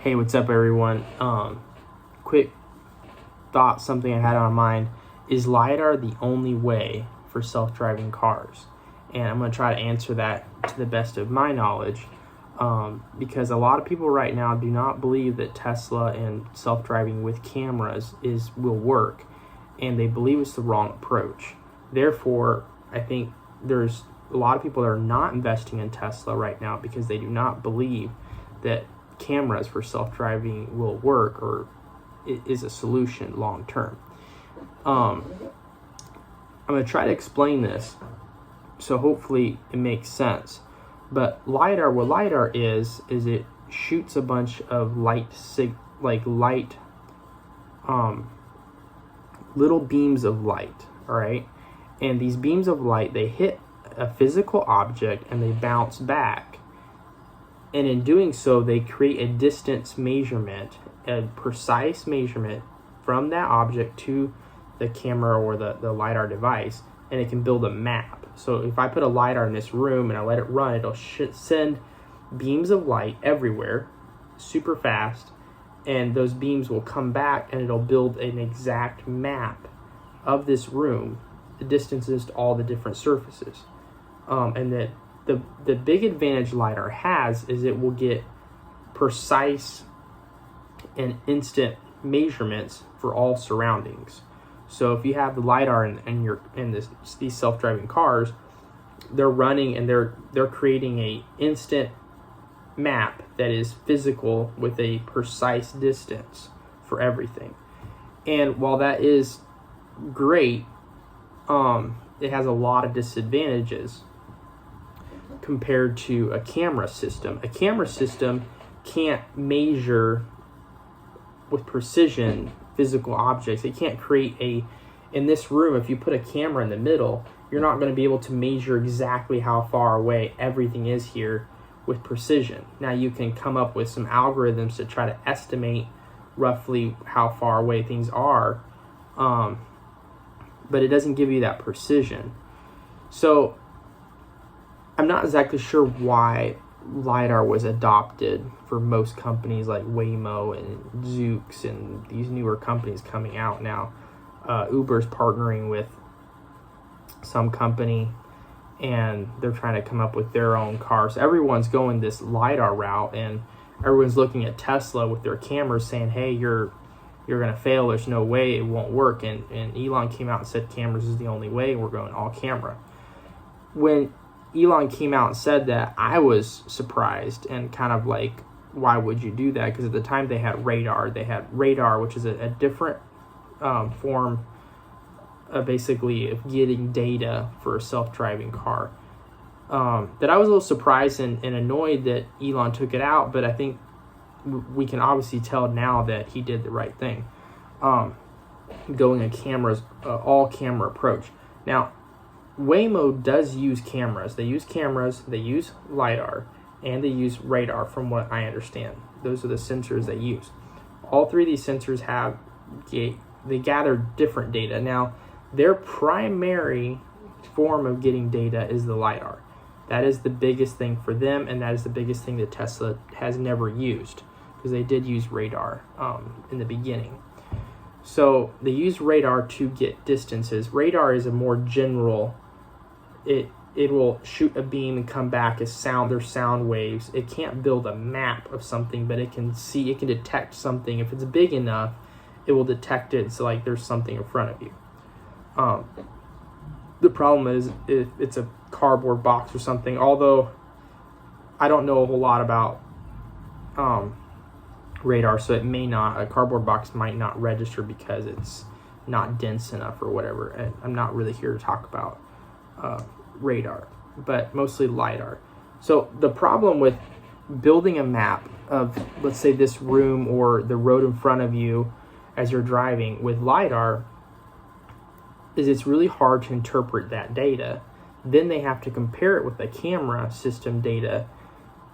Hey, what's up, everyone? Quick thought, something I had on mind. Is LiDAR the only way for self-driving cars? And I'm going to try to answer that to the best of my knowledge, because a lot of people right now do not believe that Tesla and self-driving with cameras will work, and they believe it's the wrong approach. Therefore, I think there's a lot of people that are not investing in Tesla right now because they do not believe that cameras for self-driving will work or is a solution long term. I'm going to try to explain this, so hopefully it makes sense. But LiDAR, what LiDAR is it shoots a bunch of little beams of light, all right? And these beams of light, they hit a physical object and they bounce back. And in doing so, they create a distance measurement, a precise measurement from that object to the camera or the LiDAR device, and it can build a map. So if I put a LiDAR in this room and I let it run, it'll send beams of light everywhere, super fast, and those beams will come back and it'll build an exact map of this room, the distances to all the different surfaces. And that the big advantage LiDAR has is it will get precise and instant measurements for all surroundings. So if you have the LiDAR in these self-driving cars, they're running and they're creating a instant map that is physical with a precise distance for everything. And while that is great, it has a lot of disadvantages compared to a camera system. A camera system can't measure with precision physical objects. It can't create in this room, if you put a camera in the middle, you're not going to be able to measure exactly how far away everything is here with precision. Now you can come up with some algorithms to try to estimate roughly how far away things are, but it doesn't give you that precision. So I'm not exactly sure why LiDAR was adopted for most companies like Waymo and Zoox and these newer companies coming out now. Uber's partnering with some company and they're trying to come up with their own cars. So everyone's going this LiDAR route, and everyone's looking at Tesla with their cameras saying, hey, you're going to fail. There's no way it won't work. And Elon came out and said cameras is the only way. We're going all camera. When Elon came out and said that, I was surprised and kind of like, why would you do that? Because at the time they had radar. They had radar, which is a different form basically of getting data for a self-driving car. That I was a little surprised and annoyed that Elon took it out, but I think we can obviously tell now that he did the right thing. Going a cameras, all camera approach. Now, Waymo does use cameras. They use cameras, they use LiDAR, and they use radar from what I understand. Those are the sensors they use. All three of these sensors they gather different data. Now, their primary form of getting data is the LiDAR. That is the biggest thing for them, and that is the biggest thing that Tesla has never used, because they did use radar in the beginning. So they use radar to get distances. Radar is a more general, it will shoot a beam and come back as sound. There's sound waves. It can't build a map of something, but it can detect something. If it's big enough, it will detect it. So like there's something in front of you. The problem is if it's a cardboard box or something, although I don't know a whole lot about radar, so it may not, a cardboard box might not register because it's not dense enough or whatever. And I'm not really here to talk about radar, but mostly LiDAR. So the problem with building a map of, let's say, this room or the road in front of you as you're driving with LiDAR is it's really hard to interpret that data. Then they have to compare it with the camera system data,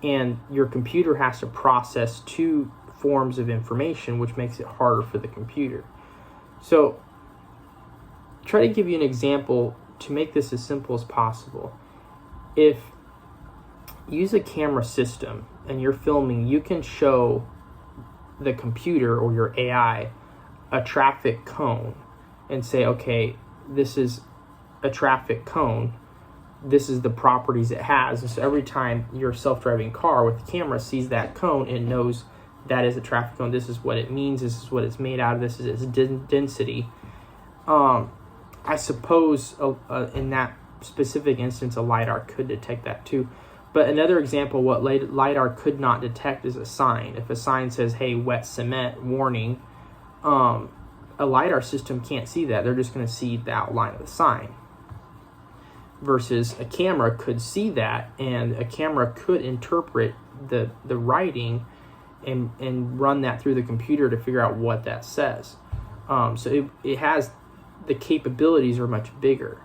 and your computer has to process two forms of information, which makes it harder for the computer. So try to give you an example to make this as simple as possible. If you use a camera system and you're filming, you can show the computer or your AI a traffic cone and say, okay, this is a traffic cone, this is the properties it has. And so every time your self-driving car with the camera sees that cone, it knows that is a traffic cone. This is what it means. This is what it's made out of. This is its density. I suppose in that specific instance, a LiDAR could detect that too. But another example, what LiDAR could not detect is a sign. If a sign says, hey, wet cement, warning, a LiDAR system can't see that. They're just going to see the outline of the sign. Versus a camera could see that, and a camera could interpret the writing and run that through the computer to figure out what that says. So it has, the capabilities are much bigger.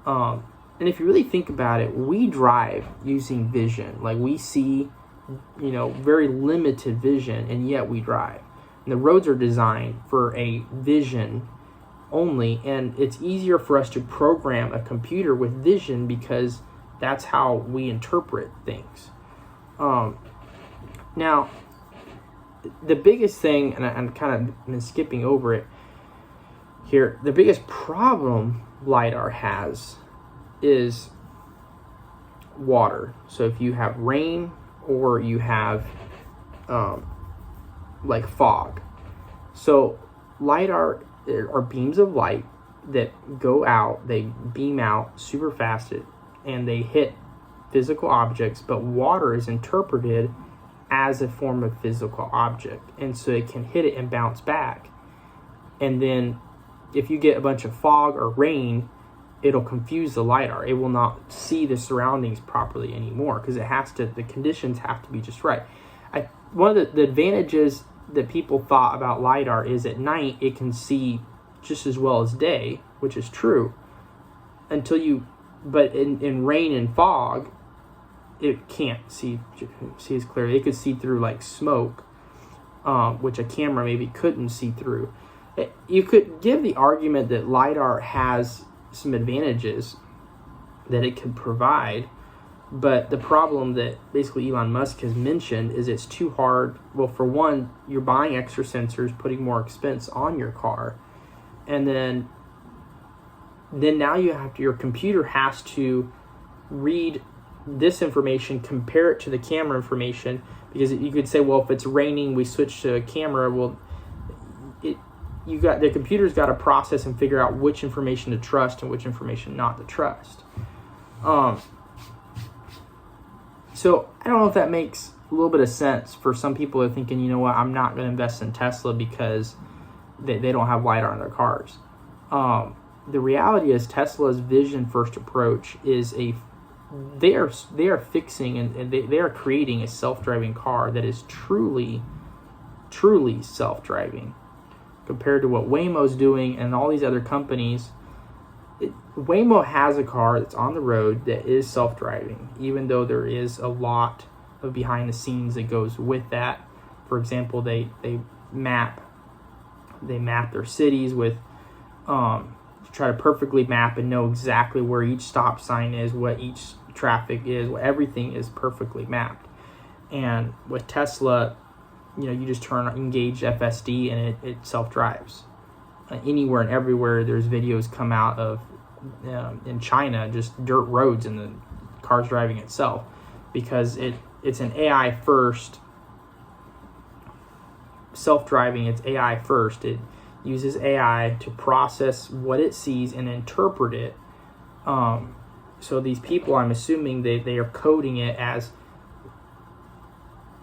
And if you really think about it, we drive using vision. Like, we see, very limited vision, and yet we drive. And the roads are designed for a vision only, and it's easier for us to program a computer with vision because that's how we interpret things. Now, the biggest thing, and I'm kind of been skipping over it here, the biggest problem LiDAR has is water. So if you have rain or you have like fog. So LiDAR are beams of light that go out, they beam out super fast, and they hit physical objects, but water is interpreted as a form of physical object, and so it can hit it and bounce back. And then if you get a bunch of fog or rain, it'll confuse the LiDAR. It will not see the surroundings properly anymore because the conditions have to be just right. One of the advantages that people thought about LiDAR is at night it can see just as well as day, which is true, but in rain and fog, it can't see as clearly. It could see through like smoke, which a camera maybe couldn't see through. You could give the argument that LiDAR has some advantages that it could provide, but the problem that basically Elon Musk has mentioned is it's too hard. Well, for one, you're buying extra sensors, putting more expense on your car, and then now your computer has to read this information, compare it to the camera information, because you could say, well, if it's raining, we switch to a camera. Well, the computer's got to process and figure out which information to trust and which information not to trust. So I don't know if that makes a little bit of sense for some people who are thinking, you know what, I'm not going to invest in Tesla because they don't have LiDAR in their cars. The reality is Tesla's vision first approach is they are fixing and they are creating a self-driving car that is truly self-driving compared to what Waymo's doing and all these other companies. Waymo has a car that's on the road that is self-driving, even though there is a lot of behind the scenes that goes with that. For example, they map their cities with to try to perfectly map and know exactly where each stop sign is, what each traffic is, everything is perfectly mapped. And with Tesla, you just engage FSD and it self-drives. Anywhere and everywhere, there's videos come out of in China, just dirt roads and the car's driving itself, because it's an AI first self-driving. It's AI first. It uses AI to process what it sees and interpret it. So these people, I'm assuming they are coding it as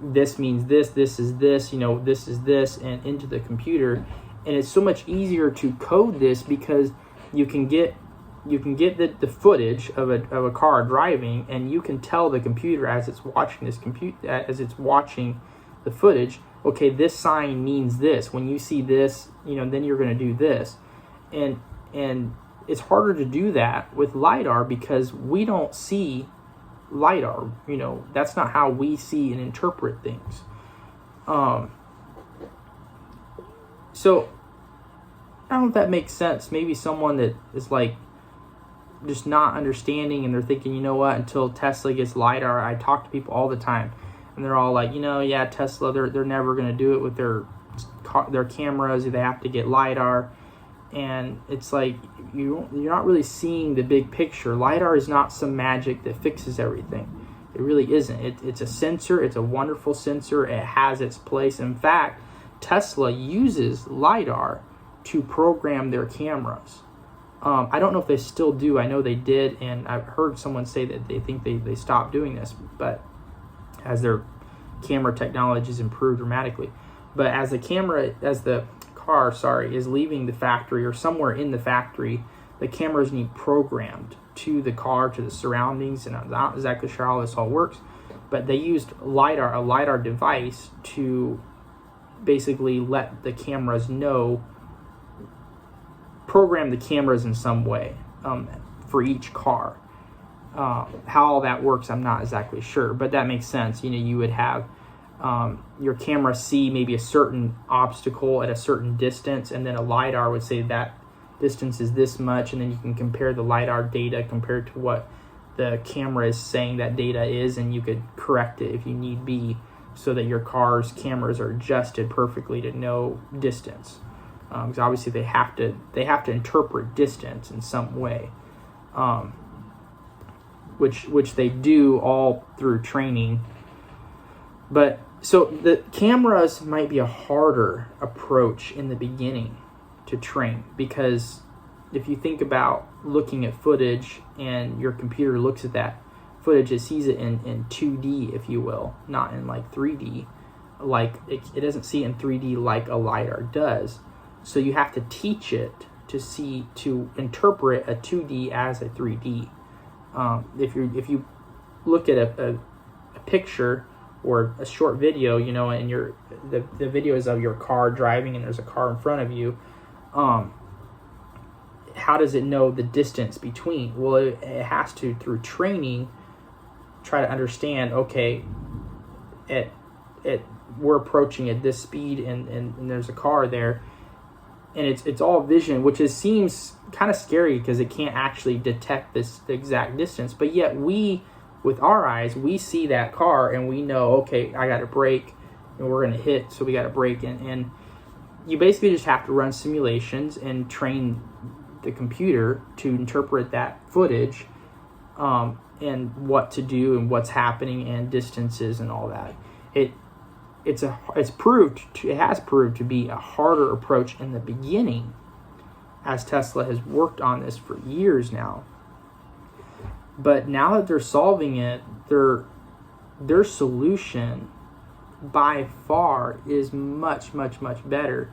this means this is this, this is this, and into the computer. And it's so much easier to code this because you can get the footage of a car driving, and you can tell the computer as it's watching the footage, okay, this sign means this. When you see this, then you're going to do this. And it's harder to do that with LiDAR because we don't see LiDAR. That's not how we see and interpret things. So I don't know if that makes sense. Maybe someone that is like just not understanding and they're thinking, you know what, until Tesla gets LiDAR, I talk to people all the time. and they're all like, yeah, Tesla, they're never going to do it with their cameras. They have to get LiDAR. And it's like, you're not really seeing the big picture. LiDAR is not some magic that fixes everything. It really isn't. It's a sensor. It's a wonderful sensor. It has its place. In fact, Tesla uses LiDAR to program their cameras. I don't know if they still do. I know they did, and I've heard someone say that they think they stopped doing this, but as their camera technology has improved dramatically. But as the car is leaving the factory or somewhere in the factory, the cameras need programmed to the car, to the surroundings, and I'm not exactly sure how this all works, but they used a LiDAR device to basically let the cameras know, program the cameras in some way for each car. How all that works, I'm not exactly sure, but that makes sense. You would have your camera see maybe a certain obstacle at a certain distance, and then a LiDAR would say that distance is this much, and then you can compare the LiDAR data compared to what the camera is saying that data is, and you could correct it if you need be, so that your car's cameras are adjusted perfectly to know distance. Because obviously they have to interpret distance in some way, which they do all through training. But so the cameras might be a harder approach in the beginning to train, because if you think about looking at footage and your computer looks at that footage, it sees it in 2D, if you will, not in like 3D. Like it doesn't see it in 3D like a LiDAR does. So you have to teach it to interpret a 2D as a 3D. If you look at a picture or a short video, and the video is of your car driving and there's a car in front of you, how does it know the distance between? Well, it has to, through training, try to understand, okay, we're approaching at this speed and there's a car there, and it's all vision, which seems kind of scary because it can't actually detect the exact distance, but yet with our eyes, we see that car and we know, okay, I got to brake and we're going to hit, so we got to brake. And you basically just have to run simulations and train the computer to interpret that footage and what to do and what's happening and distances and all that. It has proved to be a harder approach in the beginning, as Tesla has worked on this for years now. But now that they're solving it, their solution by far is much, much, much better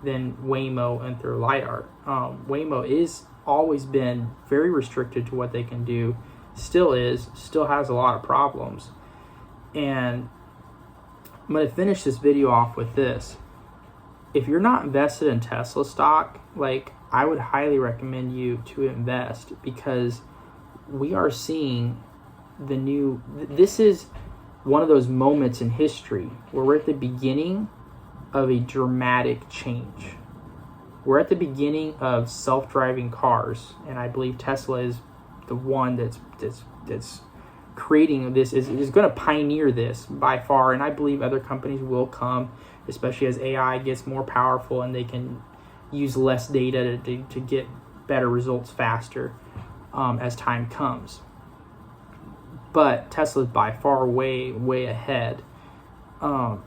than Waymo and their LiDAR. Waymo is always been very restricted to what they can do, still has a lot of problems. And I'm going to finish this video off with this. If you're not invested in Tesla stock, I would highly recommend you to invest, because we are seeing this is one of those moments in history where we're at the beginning of a dramatic change. We're at the beginning of self-driving cars, and I believe Tesla is the one that's creating this, is going to pioneer this by far, and I believe other companies will come, especially as AI gets more powerful and they can use less data to get better results faster as time comes. But Tesla's by far way ahead, and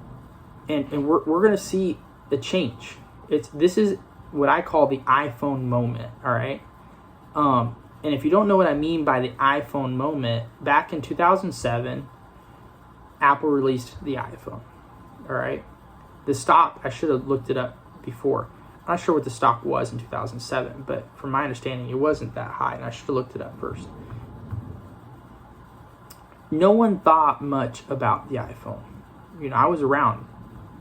we're going to see a change. This is what I call the iPhone moment. All right, and if you don't know what I mean by the iPhone moment, back in 2007, Apple released the iPhone. All right, the stock, I should have looked it up before. I'm not sure what the stock was in 2007, but from my understanding, it wasn't that high, and I should have looked it up first. No one thought much about the iPhone. I was around,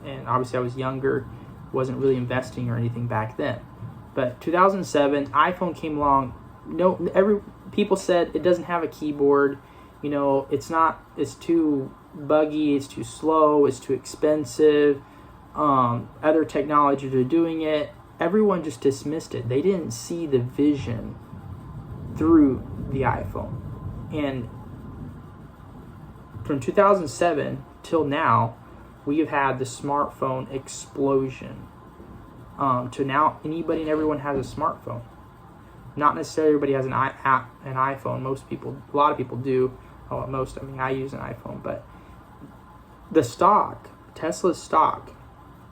and obviously I was younger, wasn't really investing or anything back then. But 2007, iPhone came along. People said it doesn't have a keyboard. It's too buggy, it's too slow, it's too expensive. Other technologies are doing it. Everyone just dismissed it. They didn't see the vision through the iPhone. And from 2007 till now, we have had the smartphone explosion. To now, anybody and everyone has a smartphone. Not necessarily everybody has an iPhone. A lot of people do. I use an iPhone, but the stock, Tesla's stock,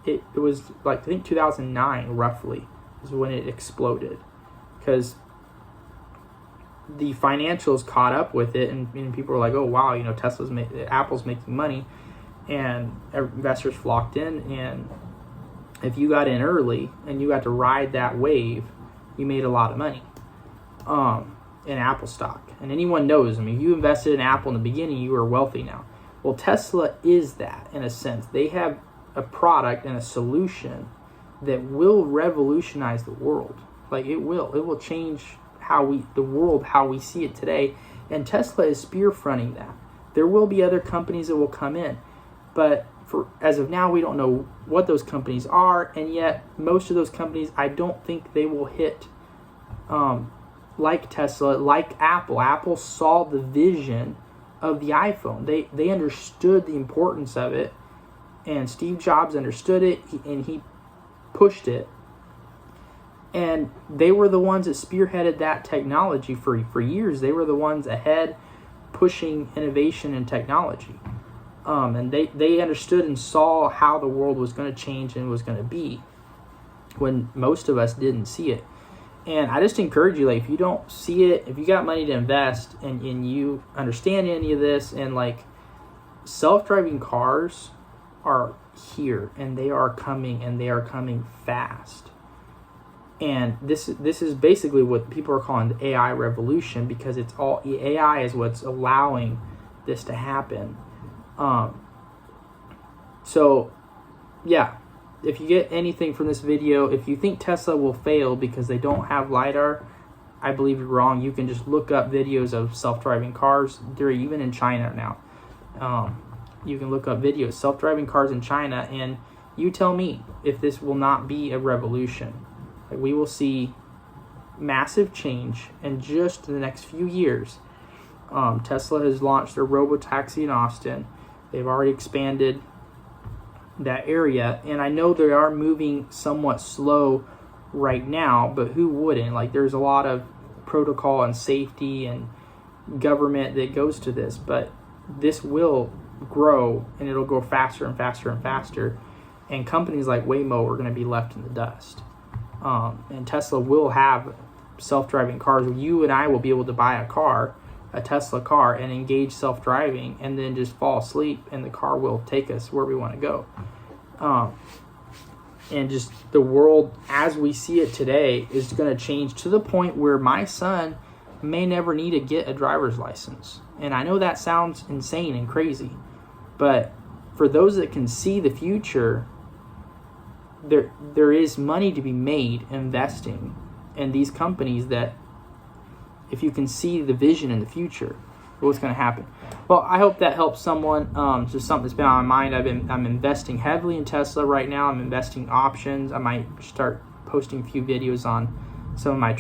it was like, I think 2009 roughly is when it exploded, because the financials caught up with it, and people were like, oh wow, Apple's making money, and investors flocked in, and if you got in early and you got to ride that wave, you made a lot of money in Apple stock. And anyone knows, if you invested in Apple in the beginning, you are wealthy now. Well, Tesla is that, in a sense. They have a product and a solution that will revolutionize the world. Like, it will change how we see it today, and Tesla is spearfronting that. There will be other companies that will come in, but as of now, we don't know what those companies are, and yet most of those companies, I don't think they will hit like Tesla, like Apple. Apple saw the vision of the iPhone. They understood the importance of it, and Steve Jobs understood it, and he pushed it. And they were the ones that spearheaded that technology for years. They were the ones ahead pushing innovation and technology. And they understood and saw how the world was going to change and was going to be, when most of us didn't see it. And I just encourage you, like, if you don't see it, if you got money to invest and you understand any of this, and like, self-driving cars are here, and they are coming fast. And this is basically what people are calling the AI revolution, because it's all AI is what's allowing this to happen. So yeah, if you get anything from this video, if you think Tesla will fail because they don't have LiDAR, I believe you're wrong. You can just look up videos of self-driving cars. They're even in China now. You can look up videos, self-driving cars in China, and you tell me if this will not be a revolution. Like, we will see massive change in just the next few years. Tesla has launched their robotaxi in Austin. They've already expanded that area, and I know they are moving somewhat slow right now, but who wouldn't? Like, there's a lot of protocol and safety and government that goes to this, but this will grow, and it'll go faster and faster and faster, and companies like Waymo are going to be left in the dust. And Tesla will have self-driving cars. You and I will be able to buy a Tesla car, and engage self-driving, and then just fall asleep, and the car will take us where we want to go. And just the world as we see it today is going to change to the point where my son may never need to get a driver's license. And I know that sounds insane and crazy, but for those that can see the future, there is money to be made investing in these companies, that if you can see the vision in the future, what's going to happen. Well, I hope that helps someone. Just something that's been on my mind. I'm investing heavily in Tesla right now. I'm investing options. I might start posting a few videos on some of my